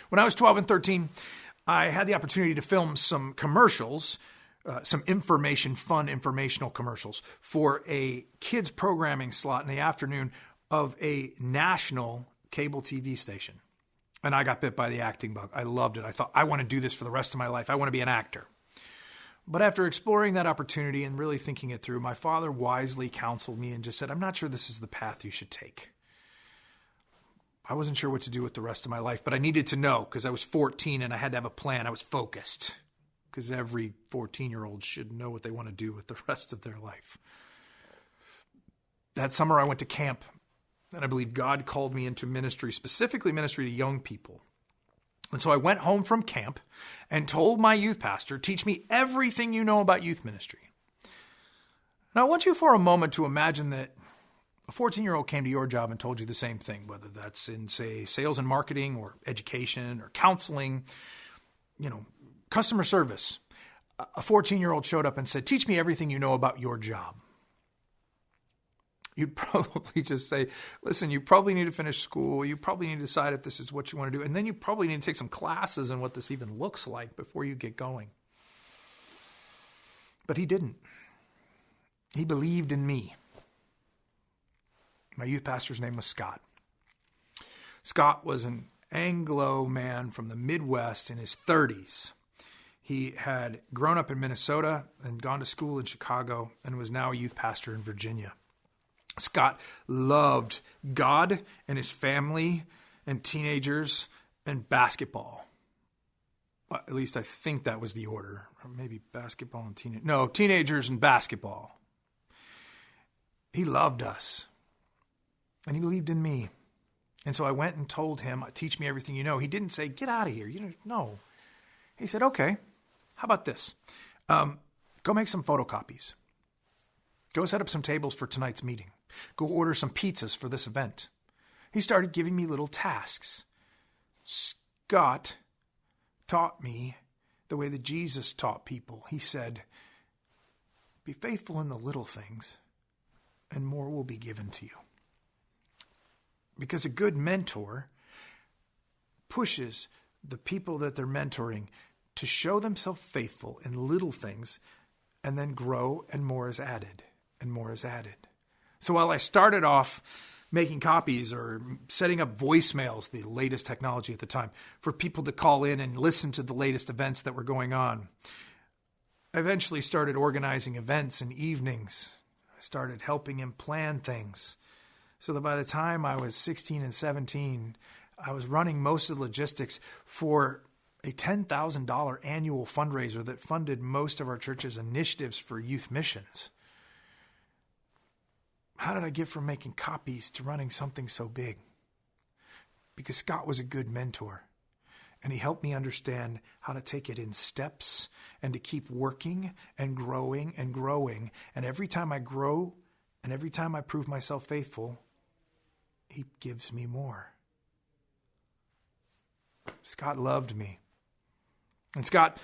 When I was 12 and 13, I had the opportunity to film some commercials, some fun informational commercials for a kids programming slot in the afternoon of a national cable TV station. And I got bit by the acting bug. I loved it. I thought, I want to do this for the rest of my life. I want to be an actor. But after exploring that opportunity and really thinking it through, my father wisely counseled me and just said, I'm not sure this is the path you should take. I wasn't sure what to do with the rest of my life, but I needed to know because I was 14 and I had to have a plan. I was focused because every 14-year-old should know what they want to do with the rest of their life. That summer I went to camp, and I believe God called me into ministry, specifically ministry to young people. And so I went home from camp and told my youth pastor, teach me everything you know about youth ministry. Now I want you for a moment to imagine that a 14-year-old came to your job and told you the same thing, whether that's in, say, sales and marketing or education or counseling, customer service. A 14-year-old showed up and said, teach me everything you know about your job. You'd probably just say, listen, you probably need to finish school. You probably need to decide if this is what you want to do. And then you probably need to take some classes in what this even looks like before you get going. But he didn't. He believed in me. My youth pastor's name was Scott. Scott was an Anglo man from the Midwest in his 30s. He had grown up in Minnesota and gone to school in Chicago and was now a youth pastor in Virginia. Scott loved God and his family and teenagers and basketball. Well, at least I think that was the order. Or maybe basketball and teenagers. No, teenagers and basketball. He loved us. And he believed in me. And so I went and told him, teach me everything you know. He didn't say, get out of here. No. He said, okay, how about this? Go make some photocopies. Go set up some tables for tonight's meeting. Go order some pizzas for this event. He started giving me little tasks. Scott taught me the way that Jesus taught people. He said, be faithful in the little things, and more will be given to you. Because a good mentor pushes the people that they're mentoring to show themselves faithful in little things and then grow, and more is added, and more is added. So while I started off making copies or setting up voicemails, the latest technology at the time, for people to call in and listen to the latest events that were going on, I eventually started organizing events and evenings. I started helping him plan things so that by the time I was 16 and 17, I was running most of the logistics for a $10,000 annual fundraiser that funded most of our church's initiatives for youth missions. How did I get from making copies to running something so big? Because Scott was a good mentor, and he helped me understand how to take it in steps and to keep working and growing and growing. And every time I grow and every time I prove myself faithful, he gives me more. Scott loved me. And Scott,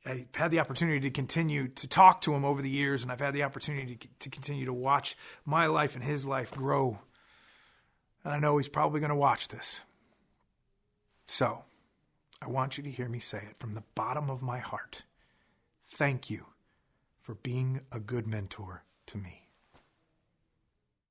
I've had the opportunity to continue to talk to him over the years, and I've had the opportunity to continue to watch my life and his life grow. And I know he's probably going to watch this. So, I want you to hear me say it from the bottom of my heart. Thank you for being a good mentor to me.